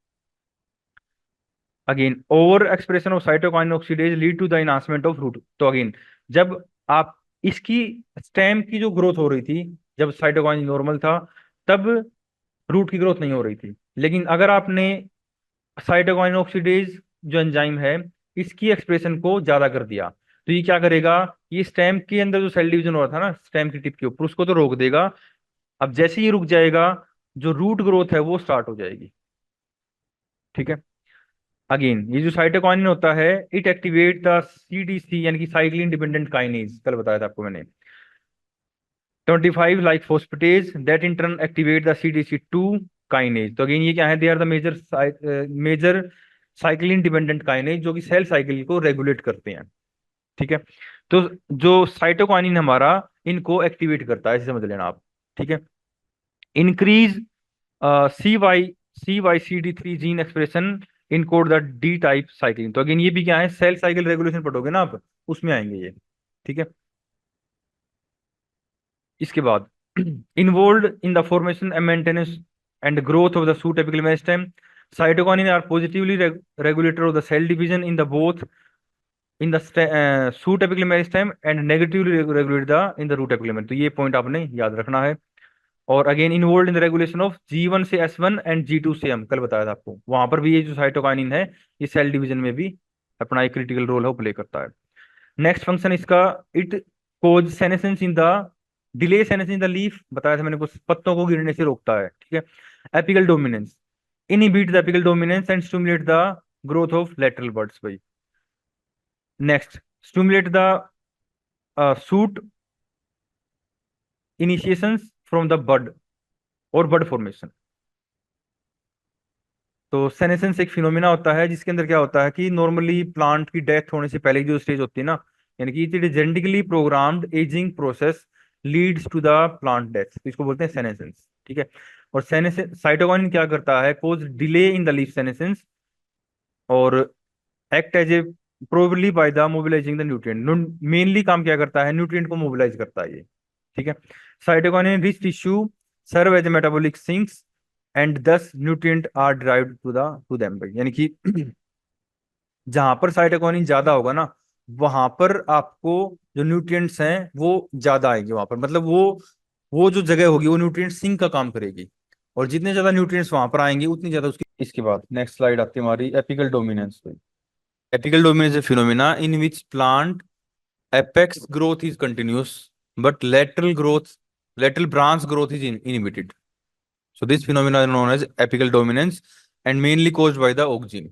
Again over expression of cytokinin oxidase lead to the enhancement of root. तो अगेन जब आप इसकी स्टेम की जो ग्रोथ हो रही थी, जब साइटोकाइनिन नॉर्मल था, तब रूट की ग्रोथ नहीं हो रही थी। लेकिन अगर आपने साइटोकाइनिन ऑक्सीडेज जो एंजाइम है इसकी एक्सप्रेशन को ज्यादा कर दिया, तो ये क्या करेगा, ये स्टेम के अंदर जो सेल डिवीजन हो रहा था ना स्टेम की टिप के ऊपर, उसको तो रोक देगा। अब जैसे ही रुक जाएगा, जो रूट ग्रोथ है वो स्टार्ट हो जाएगी। ठीक है। अगेन ये जो साइटोकाइनिन होता है, इट एक्टिवेट द सीडीसी यानी कि साइक्लिन डिपेंडेंट काइनेज, कल बताया था आपको मैंने, 25 like phosphatase that in turn activate the CDC2 kinase. तो अगेन ये क्या है, they are the major cyclin dependent kinase जो कि सेल साइकिल को रेगुलेट करते हैं। ठीक है। तो जो साइटोकाइनिन हमारा इनको एक्टिवेट करता है, ऐसे समझ लेना आप। ठीक है। Increase CYCD3 gene expression in code the D type cyclin. तो अगेन ये भी क्या है, सेल साइकिल रेगुलेशन पढ़ोगे ना आप, उसमें आएंगे ये। ठीक है। इसके बाद involve in the formation and maintenance and growth of the shoot apical meristem, cytokinin are positively regulator of the cell division in the both in the shoot apical meristem and negatively regulate the in the root apical meristem। तो ये point आपने याद रखना है। और again involve in the regulation of G1 से S1 and G2 से M, कल बताया था आपको, वहां पर भी ये जो साइटोकाइनिन है ये सेल डिवीजन में भी अपना एक क्रिटिकल रोल है वो प्ले करता है। नेक्स्ट फंक्शन इसका, it cause senescence in the delay senescence in the leaf, बताया था मैंने, कुछ पत्तों को गिरने से रोकता है। ठीक है। Apical dominance, inhibit the apical dominance and stimulate the growth of lateral buds भाई। Next stimulate the shoot initiations from the bud और बड फॉर्मेशन। तो सेनेसेंस एक फिनोमिना होता है जिसके अंदर क्या होता है कि नॉर्मली प्लांट की डेथ होने से पहले की जो स्टेज होती है ना, यानी कि it is genetically programmed ageing process leads to the plant death, तो इसको बोलते हैं सेनेसेंस। ठीक है। और सेनेसेंस साइटोकाइनिन क्या करता है, cause delay in the leaf senescence और act as a probably by the mobilizing the nutrient. Mainly काम क्या करता है, न्यूट्रिएंट को मोबिलाइज करता है ये। ठीक है। Cytokinin rich tissue serve as metabolic sinks and thus nutrient are derived to them भाई। यानी कि जहां पर साइटोकिनिन ज्यादा होगा ना, वहां पर आपको जो न्यूट्रिएंट्स हैं वो ज्यादा आएंगे वहां पर, मतलब वो जो जगह होगी वो न्यूट्रिएंट सिंक का काम करेगी, और जितने ज्यादा न्यूट्रिएंट्स वहां पर आएंगे उतनी ज्यादा उसकी। इसके बाद नेक्स्ट स्लाइड आती है हमारी एपिकल डोमिनेंस पे। Apical dominance a phenomena in which plant apex growth is continuous but lateral branch growth is inhibited. So this phenomena is known as apical dominance and mainly caused by the oak gene।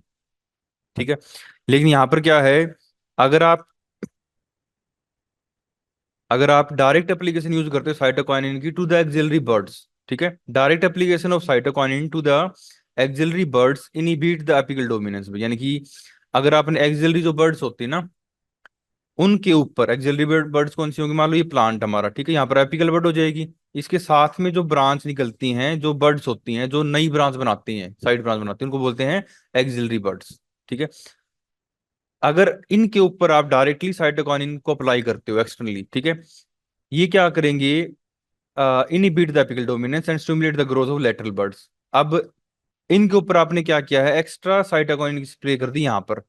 ठीक है। लेकिन यहाँ पर क्या है, अगर आप अगर आप डायरेक्ट एप्लीकेशन यूज करते हो साइटोकाइनिन की टू द एक्सिलरी बर्ड्स, ठीक है, direct application of cytokinin to the axillary birds inhibit the apical dominance. यानी कि अगर आपने एक्सिलरी जो बर्ड्स होती है ना, उनके ऊपर एक्सिलरी बर्ड्स कौन सी होंगी, मान लो ये प्लांट हमारा, ठीक है, यहाँ पर एपिकल बर्ड हो जाएगी। इसके साथ में जो ब्रांच निकलती हैं, जो बर्ड्स होती हैं, जो नई ब्रांच बनाती हैं, साइड ब्रांच बनाती हैं, उनको बोलते हैं एक्सिलरी बर्ड्स। ठीक है। अगर इनके ऊपर आप डायरेक्टली साइटोकिनिन को अप्लाई करते हो एक्सटर्नली, ठीक है, ये क्या करेंगे, inhibit the apical dominance and stimulate the growth of lateral birds. अब इनके ऊपर आपने क्या किया है, एक्स्ट्रा साइटोकिनिन की स्प्रे कर दी यहाँ पर।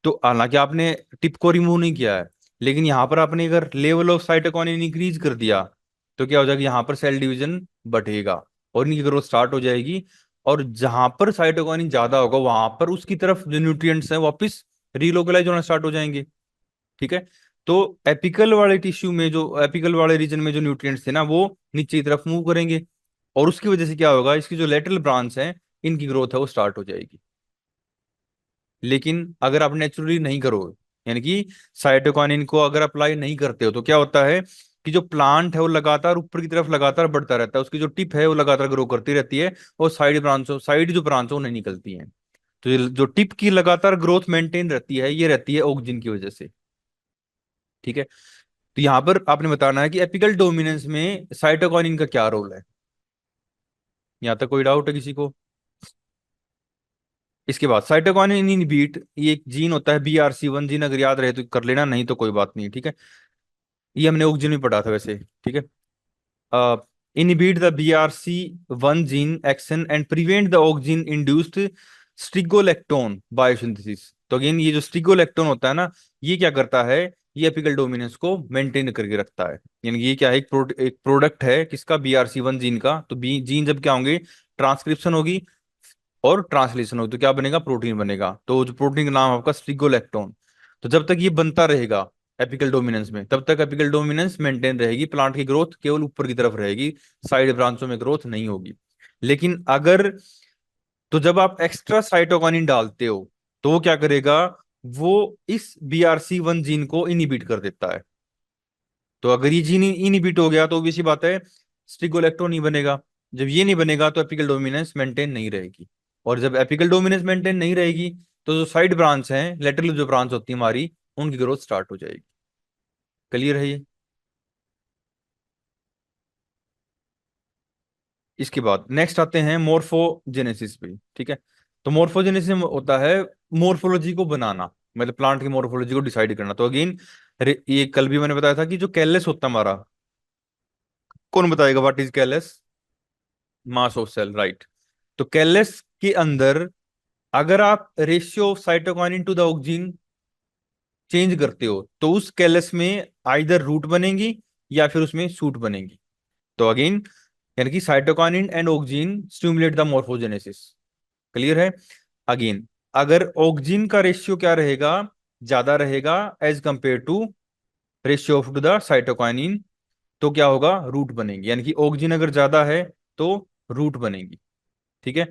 तो हालांकि आपने टिप को रिमूव नहीं किया है, लेकिन यहाँ पर आपने अगर लेवल ऑफ साइटोकिनिन इंक्रीज कर दिया, तो क्या हो जाएगा, यहाँ पर सेल डिवीजन बढ़ेगा और इनकी ग्रोथ स्टार्ट हो जाएगी। और जहां पर साइटोकिनिन ज्यादा होगा, वहां पर उसकी तरफ जो न्यूट्रिएंट्स हैं वापस रिलोकलाइज होना स्टार्ट हो जाएंगे। ठीक है। तो एपिकल वाले टिश्यू में, जो एपिकल वाले रीजन में जो न्यूट्रिएंट्स थे ना, वो नीचे की तरफ मूव करेंगे, और उसकी वजह से क्या होगा, इसकी जो लेटरल ब्रांच है, इनकी ग्रोथ है वो स्टार्ट हो जाएगी। लेकिन अगर आप नेचुरली नहीं करोगे, यानी कि साइटोकिनिन को अगर अप्लाई नहीं करते हो, तो क्या होता है कि जो प्लांट है वो लगातार ऊपर की तरफ लगातार बढ़ता रहता है, उसकी जो टिप है वो लगातार ग्रो करती रहती है, और साइड जो ब्रांच है वो नहीं निकलती है। तो ये जो टिप की लगातार ग्रोथ मेंटेन रहती है, ये रहती है ऑक्सिन की वजह से। ठीक है। तो यहाँ पर आपने बताना है कि एपिकल डोमिनेंस में साइटोकिनिन का क्या रोल है। यहाँ तक कोई डाउट है किसी को? इसके बाद साइटोकिनिन इनहिबिट, ये एक जीन होता है BRC1 जीन, अगर याद रहे तो कर लेना, नहीं तो कोई बात नहीं। ठीक है। ये हमने ऑक्सिन में पढ़ा था वैसे। ठीक है। Inhibit the BRC1 gene action and prevent the auxin induced strigolactone biosynthesis. तो अगेन ये जो स्टिगोलेक्टोन होता है ना, ये क्या करता है, ये एपिकल डोमिनेंस को मेंटेन करके रखता है। यानी ये क्या है, एक प्रोडक्ट है किसका, BRC1 जीन का। तो बी जीन जब क्या होंगे, ट्रांसक्रिप्शन होगी और ट्रांसलेशन हो, तो क्या बनेगा, प्रोटीन बनेगा। तो जो प्रोटीन का नाम है आपका स्टिगोलेक्टोन। तो जब तक ये बनता रहेगा एपिकल डोमिनेंस में, तब तक एपिकल डोमिनेंस मेंटेन रहेगी, प्लांट की ग्रोथ केवल ऊपर की तरफ रहेगी, साइड ब्रांचों में ग्रोथ नहीं होगी। लेकिन अगर, तो जब आप एक्स्ट्रा साइटोकिनिन डालते हो, तो वो क्या करेगा, वो इस BRC1 जीन को इनहिबिट कर देता है। तो अगर ये जीन इनहिबिट हो गया, तो obvious सी बात है स्टिगोलेक्टोन नहीं बनेगा। जब ये नहीं बनेगा, तो एपिकल डोमिनेंस मेंटेन नहीं रहेगी। और जब एपिकल डोमिनेंस मेंटेन नहीं रहेगी, तो जो साइड ब्रांच है, लेटरल जो ब्रांच होती है हमारी, उनकी ग्रोथ स्टार्ट हो जाएगी। क्लियर है ये? इसके बाद नेक्स्ट आते हैं मोर्फोजेनेसिस पे। ठीक है। तो मोर्फोजेनेसिस होता है मोर्फोलॉजी को बनाना, मतलब प्लांट की मोर्फोलॉजी को डिसाइड करना। तो अगेन, ये कल भी मैंने बताया था कि जो कैलस होता है हमारा, कौन बताएगा what is callus? Mass of cell, right. तो कैलस के अंदर अगर आप ratio of cytokinin to the auxin change करते हो, तो उस कैलस में आइदर रूट बनेगी या फिर उसमें सूट बनेगी। तो अगेन, यानी कि cytokinin and auxin stimulate the morphogenesis. Clear है? अगेन, अगर ऑक्सिन का रेशियो क्या रहेगा, ज्यादा रहेगा as compare to ratio of to the cytokinin, तो क्या होगा, रूट बनेगी। यानी कि ऑक्सिन अगर ज्यादा है तो रूट बनेगी। ठीक है।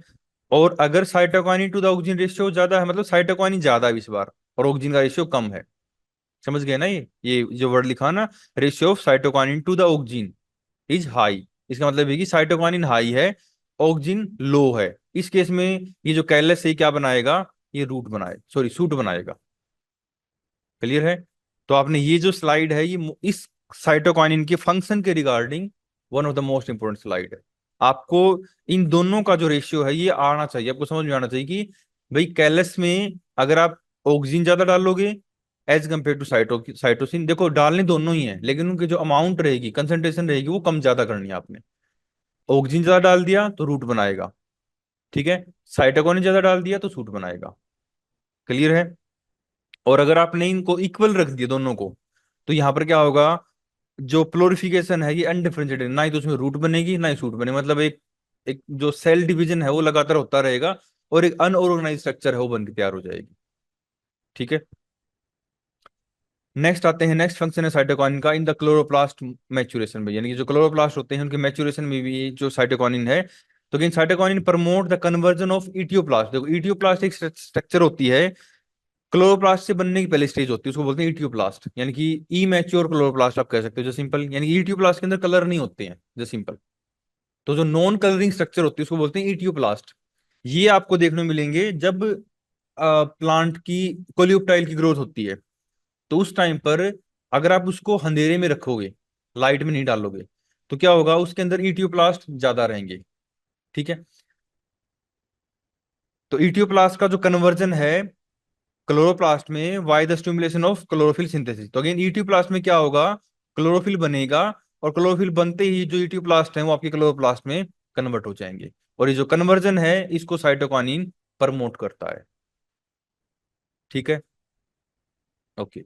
और अगर cytokinin to the auxin ratio ज्यादा है, मतलब साइटोकिनिन ज्यादा है इस बार और ऑक्सिन का रेशियो कम है, समझ गए ना? ये जो वर्ड लिखा ना, ratio of cytokinin to the auxin is high, इसका मतलब है कि साइटोकिनिन हाई है, ऑक्सिन लो है। इस केस में ये जो कैलस है, क्या बनाएगा, ये रूट बनाए, सॉरी सूट बनाएगा। क्लियर है? तो आपने ये जो स्लाइड है, ये इस साइटोकिनिन के फंक्शन के regarding one of the most important slide है। आपको इन दोनों का जो रेशियो है, ये आना चाहिए, आपको समझ में आना चाहिए कि भाई कैलस में अगर आप ऑक्सीजन ज्यादा डालोगे एज कंपेयर टू साइटोसिन, देखो डालने दोनों ही है, लेकिन उनकी जो अमाउंट रहेगी, कंसेंट्रेशन रहेगी, वो कम ज्यादा करनी है आपने। ऑक्सीजन ज्यादा डाल दिया तो रूट बनाएगा, ठीक है, साइटोकिनिन ज्यादा डाल दिया तो सूट बनाएगा। क्लियर है? और अगर आपने इनको इक्वल रख दिया दोनों को, तो यहां पर क्या होगा, जो प्लोरिफिकेशन है ये अनडिफरेंशिएटेड, ना ही तो उसमें रूट बनेगी ना ही सूट बनेगी, मतलब एक एक जो सेल डिवीजन है वो लगातार होता रहेगा, और एक अनऑर्गेनाइज स्ट्रक्चर है वो बन के तैयार हो जाएगी। ठीक है। नेक्स्ट आते हैं, नेक्स्ट फंक्शन है साइटोकिनिन का इन द क्लोरोप्लास्ट मैच्योरेशन में, यानी कि जो क्लोरोप्लास्ट होते हैं उनके मैच्योरेशन में भी जो साइटोकिनिन है। तो इन cytokinin promote the conversion of etioplast, देखो इटियोप्लास्ट एक स्ट्रक्चर होती है, क्लोरोप्लास्ट से बनने की पहले स्टेज होती है, उसको बोलते हैं इटियोप्लास्ट, यानी कि इमेच्योर क्लोरोप्लास्ट आप कह सकते हो, जो सिंपल, यानी कि इटियोप्लास्ट के अंदर कलर नहीं होते हैं, जो सिंपल। तो जो नॉन कलरिंग स्ट्रक्चर होती है उसको बोलते हैं इटियोप्लास्ट। ये आपको देखने को मिलेंगे जब प्लांट की कोलियोप्टाइल की ग्रोथ होती है। तो उस टाइम पर अगर आप उसको अंधेरे में रखोगे, लाइट में नहीं डालोगे, तो क्या होगा, उसके अंदर इटियोप्लास्ट ज्यादा रहेंगे। ठीक है। तो इटियोप्लास्ट का जो कन्वर्जन है क्लोरोप्लास्ट में, why the stimulation of chlorophyll synthesis, तो अगेन इटियोप्लास्ट में क्या होगा, क्लोरोफिल बनेगा, और क्लोरोफिल बनते ही जो इटियोप्लास्ट है वो आपके क्लोरोप्लास्ट में कन्वर्ट हो जाएंगे, और ये जो कन्वर्जन है इसको साइटोकाइनिन प्रमोट करता है। ठीक है। ओके।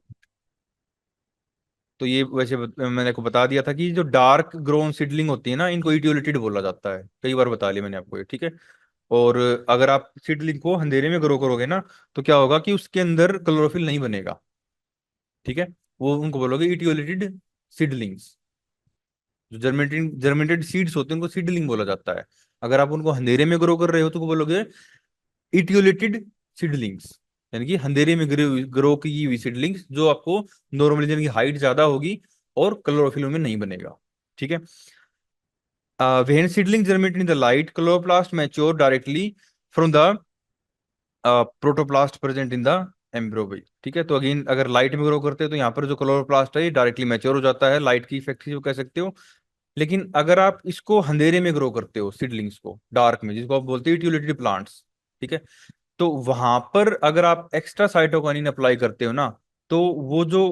तो ये वैसे मैंने को बता दिया था कि जो डार्क ग्रोन सीडलिंग होती है ना, इनको इटियोलिटिड बोला जाता है, कई बार बता लिया मैंने आपको ये। ठीक है। और अगर आप सीडलिंग को अंधेरे में ग्रो करोगे ना, तो क्या होगा कि उसके अंदर क्लोरोफिल नहीं बनेगा। ठीक है। वो उनको बोलोगे इटियोलिटेड सीडलिंग्स। जो जर्मिनेटेड सीड्स होते हैं उनको सीडलिंग बोला जाता है। अगर आप उनको अंधेरे में ग्रो कर रहे हो तो बोलोगे इटियोलेटेड सीडलिंग्स, यानी कि अंधेरे में ग्रो की हुई सीडलिंग्स, जो आपको नॉर्मली जिनकी हाइट ज्यादा होगी और क्लोरोफिल में नहीं बनेगा। ठीक है। When seedling germinate in the light, chloroplast mature directly from the protoplast present in the embryo भाई। ठीक है। तो अगेन अगर लाइट में ग्रो करते हैं तो यहाँ पर जो क्लोरोप्लास्ट है ये डायरेक्टली मैच्योर हो जाता है, लाइट की इफेक्ट से कह सकते हो। लेकिन अगर आप इसको अंधेरे में ग्रो करते हो सीडलिंग्स को, डार्क में, जिसको आप बोलते हो यूटिलिटी प्लांट्स, ठीक है, तो वहां पर अगर आप एक्स्ट्रा साइटोकाइनिन अप्लाई करते हो ना, तो वो जो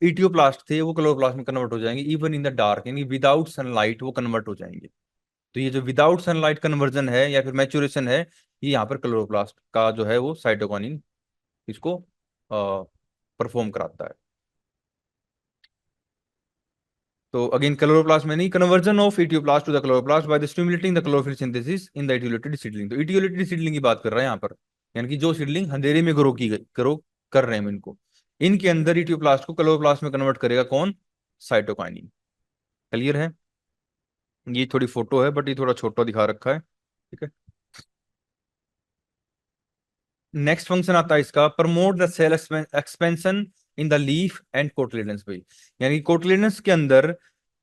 इटियोप्लास्ट थे वो क्लोरोप्लास्ट में कन्वर्ट हो जाएंगे, इवन इन द डार्क, यानी विदाउट सनलाइट वो कन्वर्ट हो जाएंगे। तो ये जो विदाउट सनलाइट कन्वर्जन है या फिर मैच्योरेशन है, ये यहाँ पर क्लोरोप्लास्ट का जो है वो साइटोकाइनिन इसको परफॉर्म कराता है। तो अगेन क्लोरोप्लास्ट में नहीं, conversion of etioplast to the chloroplast by the stimulating the chlorophyll synthesis in the etiolated seedling. तो इटियोलेटेड सीडलिंग की बात कर रहे हैं यहाँ पर, यानी कि जो सीडलिंग अंधेरे में ग्रो कर रहे हैं इनको, इनके अंदर इटियोप्लास्ट को क्लोरोप्लास्ट में कन्वर्ट करेगा कौन, साइटोकाइनिन। क्लियर है। ये थोड़ी फोटो है बट ये थोड़ा छोटा दिखा रखा है। ठीक है। नेक्स्ट फंक्शन आता है इसका, promote the cell expansion in the leaf and cotyledons भाई। यानी कोटलेडन्स के अंदर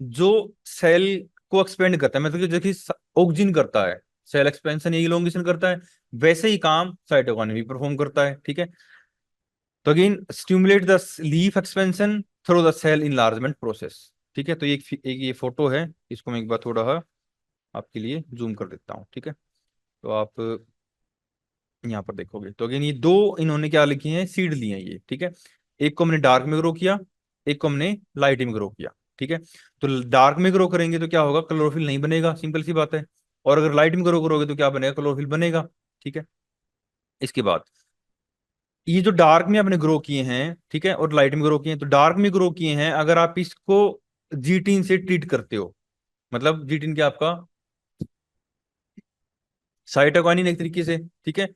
जो सेल को एक्सपेंड करता है, मतलब कि देखिए ऑक्जिन करता है, सेल एक्सपेंशन इलोंगेशन करता है, वैसे ही काम साइटोकाइनेसिस भी परफॉर्म करता है। ठीक है। तो again stimulate the leaf expansion through the cell enlargement process. ठीक है। तो एक ये फोटो है, इसको मैं एक बार थोड़ा आपके लिए जूम कर देता हूँ। ठीक है। तो आप यहाँ पर देखोगे तो अगेन ये दो इन्होंने क्या लिखी हैं, सीड लिए हैं ये। ठीक है। एक को हमने डार्क में ग्रो किया, एक को हमने लाइट में ग्रो किया। ठीक है। तो डार्क में ग्रो करेंगे तो क्या होगा, क्लोरोफिल नहीं बनेगा, सिंपल सी बात है। और अगर लाइट में ग्रो करोगे तो क्या बनेगा, क्लोरोफिल बनेगा। ठीक है। इसके बाद ये जो डार्क में आपने ग्रो किए हैं, ठीक है, और लाइट में ग्रो किए हैं, तो डार्क में ग्रो किए हैं अगर आप इसको जीटीन से ट्रीट करते हो, मतलब जीटीन क्या आपका साइटोकाइनिन एक तरीके से। ठीक है।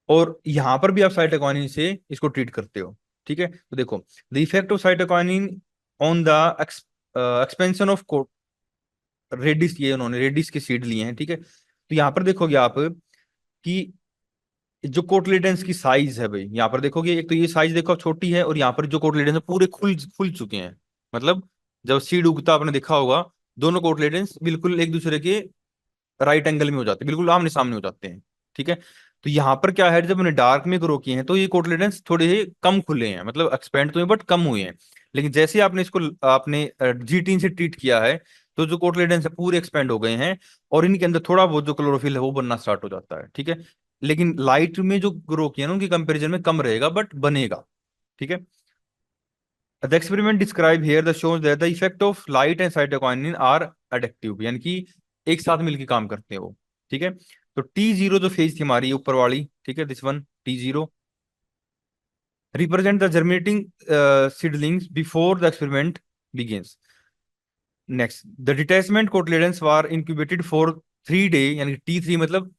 और यहां पर भी आप साइटोकाइनिन से इसको ट्रीट करते हो। ठीक है। तो देखो the effect of cytokinin on the expansion of radish, ये उन्होंने रेडिस के सीड लिए हैं। ठीक है। तो यहां पर देखोगे आप कि जो कोटलेडेंस की साइज है भाई, यहाँ पर देखोगे एक तो ये साइज देखो छोटी है, और यहाँ पर जो कोटलेडेंस है पूरे खुल खुल चुके हैं। मतलब जब सीड उगता आपने देखा होगा, दोनों कोटलेडेंस बिल्कुल एक दूसरे के राइट एंगल में हो जाते हैं, बिल्कुल आमने सामने हो जाते हैं। ठीक है। तो यहाँ पर क्या है, जब हमने डार्क में ग्रो किए हैं तो ये कोटलेडेंस थोड़े ही कम खुले हैं, मतलब एक्सपेंड तो हुए बट कम हुए हैं। लेकिन जैसे आपने इसको आपने जीटीन से ट्रीट किया है, तो जो कोटलेडेंस है पूरे एक्सपेंड हो गए हैं, और इनके अंदर थोड़ा बहुत जो क्लोरोफिल है वो बनना स्टार्ट हो जाता है। ठीक है। लेकिन लाइट में जो ग्रो किया ना उनकी कंपेरिजन में कम रहेगा बट बनेगा। ठीक है। The experiment describe here the shows that the effect of light and cytokinin are एडिक्टिव, यानी कि एक साथ मिलकर काम करते हैं वो। ठीक है। तो T0 जो फेज थी हमारी ऊपर वाली, ठीक है, this one T0 represent the germinating seedlings before the experiment begins. Next the detachment cotyledons were incubated for 3 day, यानी T3 मतलब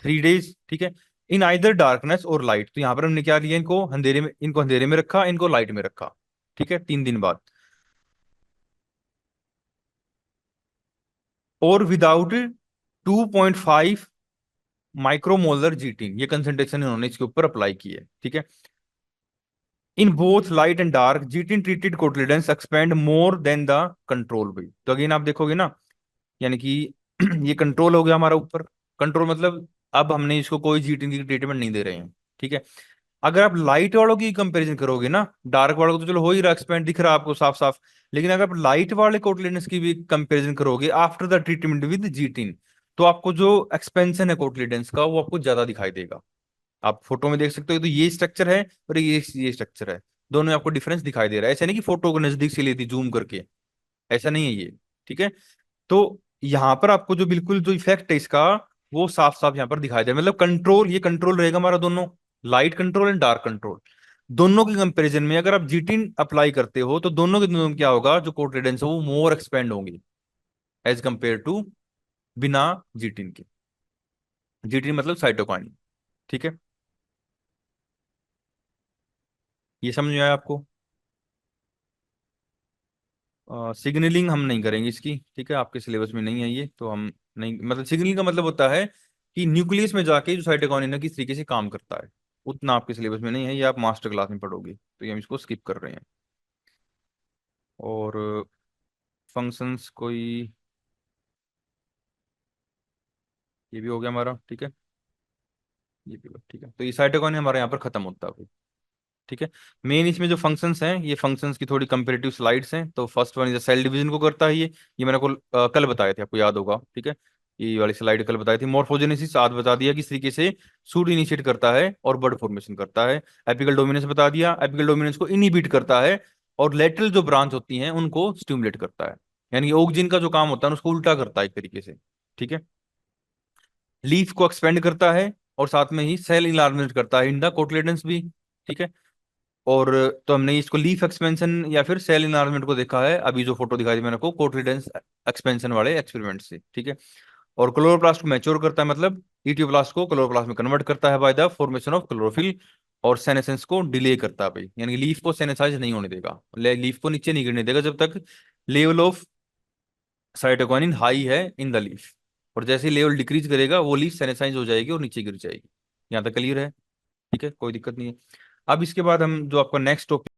3 डेज। ठीक है। इन आइदर डार्कनेस और लाइट, तो यहाँ पर हमने क्या लिया, इनको अंधेरे में रखा, इनको लाइट में रखा। ठीक है। 3 दिन बाद, और विदाउट 2.5 माइक्रोमोलर जीटीन, ये कंसेंट्रेशन इन्होंने इसके ऊपर अप्लाई की है। ठीक है। In both light and dark zeatin treated cotyledons expand more than the control भी। तो अगेन आप देखोगे ना, यानी कि ये कंट्रोल हो गया हमारा ऊपर। कंट्रोल मतलब अब हमने इसको कोई जीटीन की ट्रीटमेंट नहीं दे रहे हैं। ठीक है। अगर आप लाइट वालों की कंपैरिजन करोगे ना, डार्क वालों को तो चलो हो ही रहा, एक्सपेंड दिख रहा है आपको साफ साफ, लेकिन अगर आप लाइट वाले कोटलेडन्स की भी कंपैरिजन करोगे आफ्टर द ट्रीटमेंट विद जीटिन, तो आपको जो एक्सपेंशन है कोटलेडन्स का वो आपको ज्यादा दिखाई देगा। आप फोटो में देख सकते हो, तो ये स्ट्रक्चर है और ये स्ट्रक्चर है, दोनों में आपको डिफरेंस दिखाई दे रहा है। ऐसा नहीं कि फोटो को नजदीक से ली थी जूम करके, ऐसा नहीं है ये। ठीक है, तो यहाँ पर आपको जो बिल्कुल जो इफेक्ट है इसका, वो साफ साफ यहाँ पर दिखाई दे, मतलब कंट्रोल, ये कंट्रोल रहेगा हमारा दोनों, light control and dark control. दोनों के कंपैरिजन में अगर आप जीटीन अप्लाई करते हो तो दोनों के दोनों में क्या होगा, जो कोट रेडेंस है वो मोर एक्सपेंड होंगे एज कंपेयर टू बिना जीटीन के। जीटीन मतलब साइटोकाइन। ठीक है, ये समझ में आया आपको? सिग्नलिंग हम नहीं करेंगे इसकी, ठीक है, आपके सिलेबस में नहीं है ये, तो हम नहीं, मतलब सिग्नलिंग का मतलब होता है कि न्यूक्लियस में जाके जो साइटोकाइनेसिस किस तरीके से काम करता है, उतना आपके सिलेबस में नहीं है, ये आप मास्टर क्लास में पढ़ोगे, तो ये हम इसको स्किप कर रहे हैं। और फंक्शंस कोई, ये भी हो गया हमारा, ठीक है, ये भी ठीक है, तो ये साइटोकाइन हमारे यहाँ पर खत्म होता है। ठीक है, मेन इसमें जो फंक्शंस हैं, ये फंक्शंस की थोड़ी कंपेरेटिव स्लाइड्स हैं। तो first one is cell division को करता है ये मैंने को कल बताया था, आपको याद होगा, ठीक है, ये वाली स्लाइड कल बताई थी। मॉर्फोजेनेसिस आज बता दिया किस तरीके से सूड इनिशिएट करता है और बर्ड फॉर्मेशन करता है। एपिकल डोमिनेंस बता दिया, एपिकल डोमिनेंस को इनहिबिट करता है और लेटरल जो ब्रांच होती हैं उनको स्टिमुलेट करता है, यानी ऑक्जिन का जो काम होता है उसको उल्टा करता है एक तरीके से। ठीक है, लीफ को एक्सपेंड करता है और साथ में ही सेल इलार्जमेंट करता है इन द कोटलेडन्स भी। ठीक है, और तो हमने इसको लीफ एक्सपेंशन या फिर सेल इनलार्जमेंट को देखा है अभी जो फोटो दिखाई दी मैंने को कोटलिडेंस एक्सपेंशन वाले एक्सपेरिमेंट से। ठीक है, और क्लोरोप्लास्ट को मैच्योर करता है, मतलब ईटियोप्लास्ट को क्लोरोप्लास्ट में कन्वर्ट करता है by the formation of chlorophyll, और सेनेसेंस को डिले करता है भाई, यानी कि लीफ को सेनेसाइज नहीं होने देगा, लीफ को नीचे नहीं गिरने देगा जब तक लेवल ऑफ साइटोकिनिन हाई है इन द लीफ, और जैसे ही लेवल डिक्रीज करेगा वो लीफ सेनेसाइज हो जाएगी और नीचे गिर जाएगी। यहाँ तक क्लियर है? ठीक है, कोई दिक्कत नहीं है। अब इसके बाद हम जो आपका नेक्स्ट टॉपिक